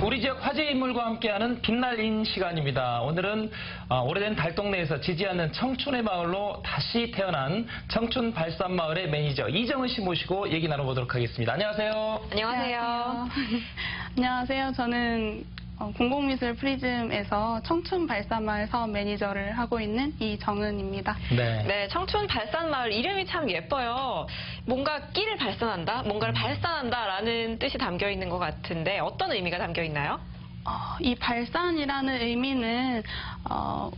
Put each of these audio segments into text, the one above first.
우리 지역 화제 인물과 함께하는 빛날인 시간입니다. 오늘은 오래된 달동네에서 지지 않는 청춘의 마을로 다시 태어난 청춘 발산마을의 매니저 이정은 씨 모시고 얘기 나눠보도록 하겠습니다. 안녕하세요. 안녕하세요. 안녕하세요. 저는 공공미술 프리즘에서 청춘 발산마을 사업 매니저를 하고 있는 이정은입니다. 네, 청춘 발산마을 이름이 참 예뻐요. 뭔가 끼를 발산한다, 뭔가를 발산한다라는 뜻이 담겨 있는 것 같은데 어떤 의미가 담겨 있나요? 이 발산이라는 의미는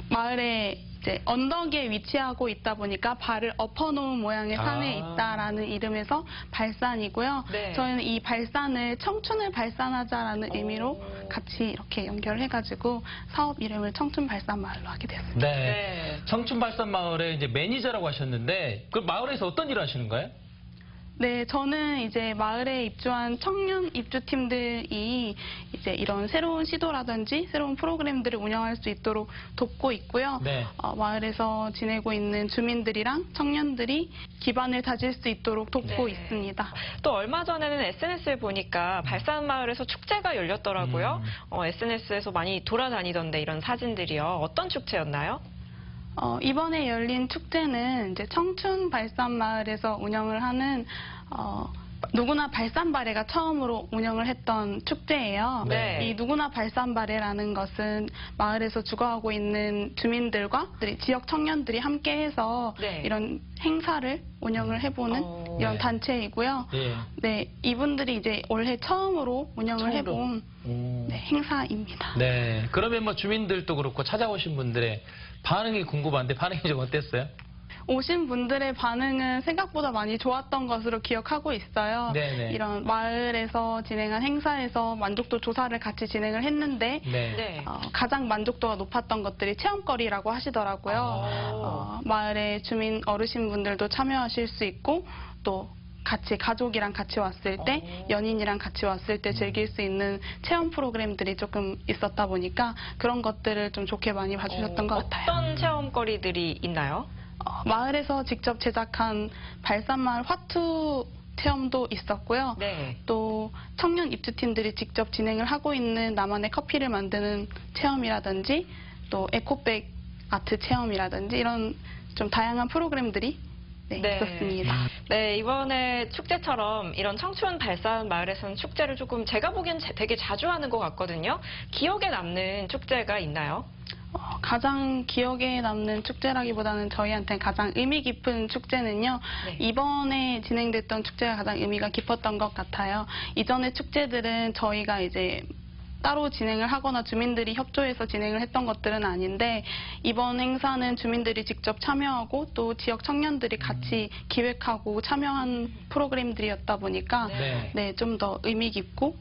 마을에 이제 언덕에 위치하고 있다 보니까 발을 엎어놓은 모양의 산에 있다라는 이름에서 발산이고요. 네. 저희는 이 발산을 청춘을 발산하자라는 의미로 같이 이렇게 연결해가지고 사업 이름을 청춘 발산마을로 하게 됐습니다. 네. 청춘 발산마을의 이제 매니저라고 하셨는데 그 마을에서 어떤 일을 하시는 거예요? 네, 저는 이제 마을에 입주한 청년 입주팀들이 이제 이런 새로운 시도라든지 새로운 프로그램들을 운영할 수 있도록 돕고 있고요. 네. 마을에서 지내고 있는 주민들이랑 청년들이 기반을 다질 수 있도록 돕고 있습니다. 또 얼마 전에는 SNS에 보니까 발산마을에서 축제가 열렸더라고요. SNS에서 많이 돌아다니던데 이런 사진들이요. 어떤 축제였나요? 이번에 열린 축제는 이제 청춘 발산마을에서 운영을 하는 누구나 발산바레가 처음으로 운영을 했던 축제예요. 네. 이 누구나 발산바레라는 것은 마을에서 주거하고 있는 주민들과 지역 청년들이 함께해서 이런 행사를 운영을 해보는 이런 단체이고요. 네, 이분들이 이제 올해 처음으로 운영을 해본 행사입니다. 네, 그러면 뭐 주민들도 그렇고 찾아오신 분들의 반응이 궁금한데 반응이 좀 어땠어요? 오신 분들의 반응은 생각보다 많이 좋았던 것으로 기억하고 있어요. 네네. 이런 마을에서 진행한 행사에서 만족도 조사를 같이 진행을 했는데 가장 만족도가 높았던 것들이 체험거리라고 하시더라고요. 마을의 주민 어르신분들도 참여하실 수 있고 또 같이 가족이랑 같이 왔을 때 연인이랑 같이 왔을 때 즐길 수 있는 체험 프로그램들이 조금 있었다 보니까 그런 것들을 좀 좋게 많이 봐주셨던 것 같아요. 어떤 체험거리들이 있나요? 마을에서 직접 제작한 발산마을 화투 체험도 있었고요. 또 청년 입주팀들이 직접 진행을 하고 있는 나만의 커피를 만드는 체험이라든지 또 에코백 아트 체험이라든지 이런 좀 다양한 프로그램들이 있었습니다. 네, 이번에 축제처럼 이런 청춘 발산 마을에서는 축제를 조금 제가 보기엔 되게 자주 하는 것 같거든요. 기억에 남는 축제가 있나요? 가장 기억에 남는 축제라기보다는 저희한테 가장 의미 깊은 축제는요. 이번에 진행됐던 축제가 가장 의미가 깊었던 것 같아요. 이전의 축제들은 저희가 이제 따로 진행을 하거나 주민들이 협조해서 진행을 했던 것들은 아닌데 이번 행사는 주민들이 직접 참여하고 또 지역 청년들이 같이 기획하고 참여한 프로그램들이었다 보니까 좀 더 의미 깊고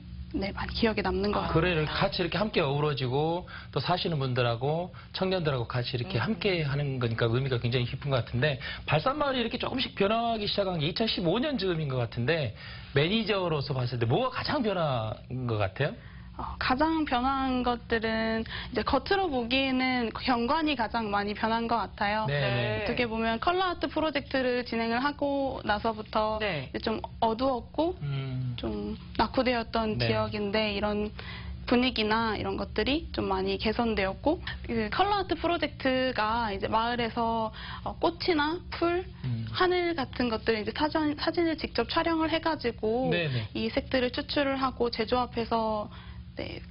많이 기억에 남는 것 같아요. 그래, 같이 이렇게 함께 어우러지고 또 사시는 분들하고 청년들하고 같이 이렇게 함께 하는 거니까 의미가 굉장히 깊은 것 같은데 발산마을이 이렇게 조금씩 변화하기 시작한 게 2015년 즈음인 것 같은데 매니저로서 봤을 때 뭐가 가장 변화인 것 같아요? 가장 변한 것들은 이제 겉으로 보기에는 경관이 가장 많이 변한 것 같아요. 어떻게 보면 컬러아트 프로젝트를 진행을 하고 나서부터 좀 어두웠고 좀 낙후되었던 지역인데 이런 분위기나 이런 것들이 좀 많이 개선되었고 그 컬러아트 프로젝트가 이제 마을에서 꽃이나 풀, 하늘 같은 것들을 이제 사진을 직접 촬영을 해가지고 이 색들을 추출을 하고 제조합해서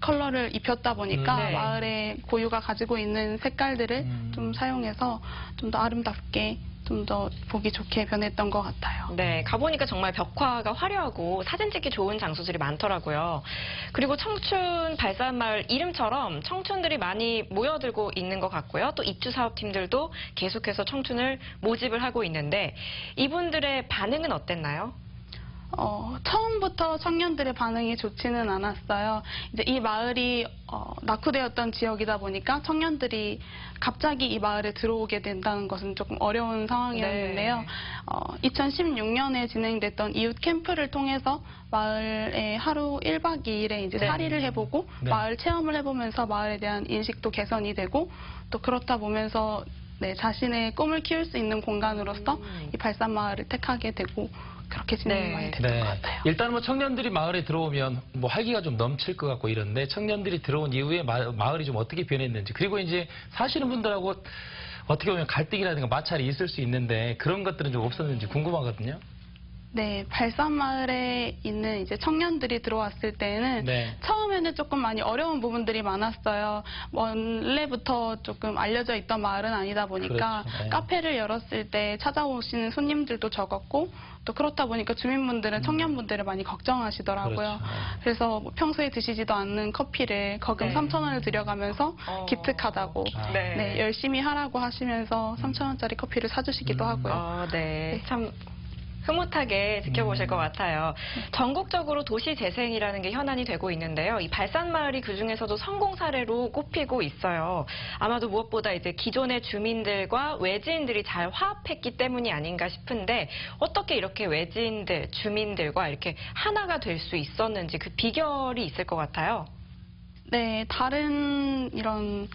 컬러를 입혔다 보니까 마을의 고유가 가지고 있는 색깔들을 좀 사용해서 좀 더 아름답게 좀 더 보기 좋게 변했던 것 같아요. 네, 가보니까 정말 벽화가 화려하고 사진 찍기 좋은 장소들이 많더라고요. 그리고 청춘 발산마을 이름처럼 청춘들이 많이 모여들고 있는 것 같고요. 또 입주사업팀들도 계속해서 청춘을 모집을 하고 있는데 이분들의 반응은 어땠나요? 처음부터 청년들의 반응이 좋지는 않았어요. 이제 이 마을이 낙후되었던 지역이다 보니까 청년들이 갑자기 이 마을에 들어오게 된다는 것은 조금 어려운 상황이었는데요. 2016년에 진행됐던 이웃 캠프를 통해서 마을에 하루 1박 2일에 이제 살이를 해보고 마을 체험을 해보면서 마을에 대한 인식도 개선이 되고 또 그렇다 보면서 자신의 꿈을 키울 수 있는 공간으로서 이 발산마을을 택하게 되고 그렇게 진행이 많이 됐던 것 같아요. 일단 뭐 청년들이 마을에 들어오면 뭐 활기가 좀 넘칠 것 같고 이런데 청년들이 들어온 이후에 마을이 좀 어떻게 변했는지 그리고 이제 사시는 분들하고 어떻게 보면 갈등이라든가 마찰이 있을 수 있는데 그런 것들은 좀 없었는지 궁금하거든요. 네, 발산마을에 있는 이제 청년들이 들어왔을 때는 처음에는 조금 많이 어려운 부분들이 많았어요. 원래부터 조금 알려져 있던 마을은 아니다 보니까 카페를 열었을 때 찾아오시는 손님들도 적었고 또 그렇다 보니까 주민분들은 청년분들을 많이 걱정하시더라고요. 그래서 뭐 평소에 드시지도 않는 커피를 거금 3,000원을 들여가면서 기특하다고 열심히 하라고 하시면서 3,000원짜리 커피를 사주시기도 하고요. 참 흐뭇하게 지켜보실 것 같아요. 전국적으로 도시 재생이라는 게 현안이 되고 있는데요. 이 발산마을이 그중에서도 성공 사례로 꼽히고 있어요. 아마도 무엇보다 이제 기존의 주민들과 외지인들이 잘 화합했기 때문이 아닌가 싶은데 어떻게 이렇게 외지인들, 주민들과 이렇게 하나가 될 수 있었는지 그 비결이 있을 것 같아요. 네, 다른 이런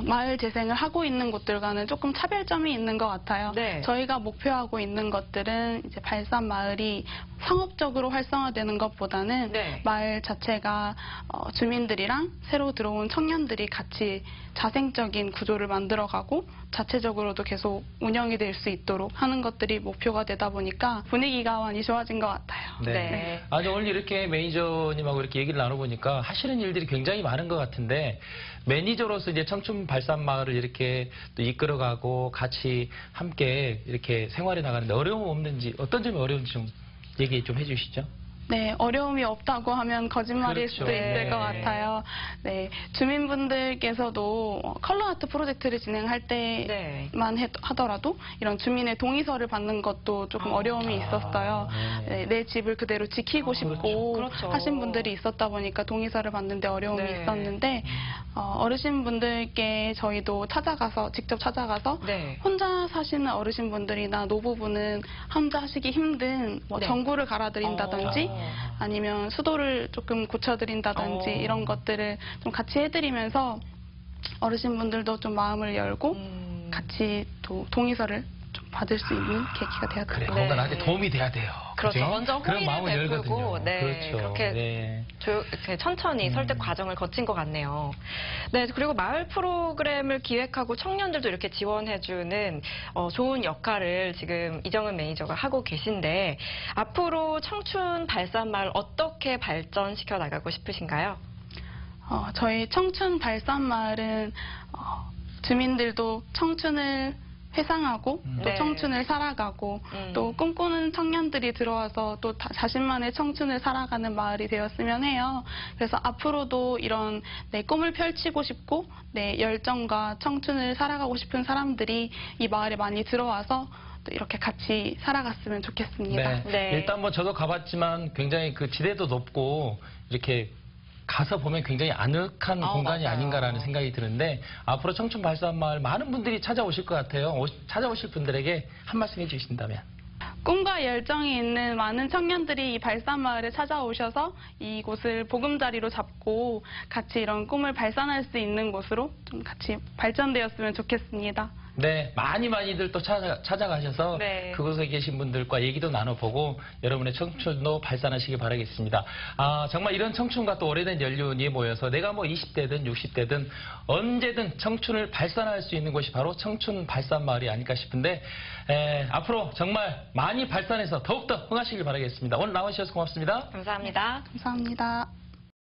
마을 재생을 하고 있는 곳들과는 조금 차별점이 있는 것 같아요. 저희가 목표하고 있는 것들은 이제 발산 마을이 상업적으로 활성화되는 것보다는 마을 자체가 주민들이랑 새로 들어온 청년들이 같이 자생적인 구조를 만들어가고 자체적으로도 계속 운영이 될 수 있도록 하는 것들이 목표가 되다 보니까 분위기가 많이 좋아진 것 같아요. 아주 오늘 이렇게 매니저님하고 이렇게 얘기를 나눠보니까 하시는 일들이 굉장히 많은 것 같은데 매니저로서 이제 청춘 발산 마을을 이렇게 또 이끌어가고 같이 함께 이렇게 생활해 나가는데 어려움 없는지 어떤 점이 어려운지 좀 얘기 좀 해주시죠. 네, 어려움이 없다고 하면 거짓말일 수도 있을 것 같아요. 네, 주민분들께서도 컬러 아트 프로젝트를 진행할 때만 하더라도 이런 주민의 동의서를 받는 것도 조금 어려움이 있었어요. 내 집을 그대로 지키고 싶고 하신 분들이 있었다 보니까 동의서를 받는데 어려움이 있었는데 어르신분들께 저희도 직접 찾아가서 혼자 사시는 어르신분들이나 노부부는 혼자 하시기 힘든 뭐 전구를 갈아드린다든지 아니면 수도를 조금 고쳐드린다든지 이런 것들을 좀 같이 해드리면서 어르신분들도 좀 마음을 열고 같이 또 동의서를 좀 받을 수 있는 계기가 되었던 것 뭔가 나한테 도움이 돼야 돼요. 먼저 호의를 베풀고 그렇게 천천히 설득 과정을 거친 것 같네요. 그리고 마을 프로그램을 기획하고 청년들도 이렇게 지원해주는 좋은 역할을 지금 이정은 매니저가 하고 계신데 앞으로 청춘 발산마을 어떻게 발전시켜 나가고 싶으신가요? 저희 청춘 발산마을은 주민들도 청춘을 회상하고 또 청춘을 살아가고 또 꿈꾸는 청년들이 들어와서 또 자신만의 청춘을 살아가는 마을이 되었으면 해요. 그래서 앞으로도 이런 내 꿈을 펼치고 싶고 내 열정과 청춘을 살아가고 싶은 사람들이 이 마을에 많이 들어와서 또 이렇게 같이 살아갔으면 좋겠습니다. 일단 뭐 저도 가봤지만 굉장히 그 지대도 높고 이렇게 가서 보면 굉장히 아늑한 공간이 아닌가라는 생각이 드는데 앞으로 청춘 발산 마을 많은 분들이 찾아오실 것 같아요. 찾아오실 분들에게 한 말씀 해주신다면. 꿈과 열정이 있는 많은 청년들이 이 발산 마을에 찾아오셔서 이곳을 보금자리로 잡고 같이 이런 꿈을 발산할 수 있는 곳으로 좀 같이 발전되었으면 좋겠습니다. 많이들 또 찾아가셔서 그곳에 계신 분들과 얘기도 나눠보고 여러분의 청춘도 발산하시기 바라겠습니다. 정말 이런 청춘과 또 오래된 연륜이 모여서 내가 뭐 20대든 60대든 언제든 청춘을 발산할 수 있는 곳이 바로 청춘 발산 마을이 아닐까 싶은데 앞으로 정말 많이 발산해서 더욱더 흥하시길 바라겠습니다. 오늘 나와주셔서 고맙습니다. 감사합니다. 감사합니다.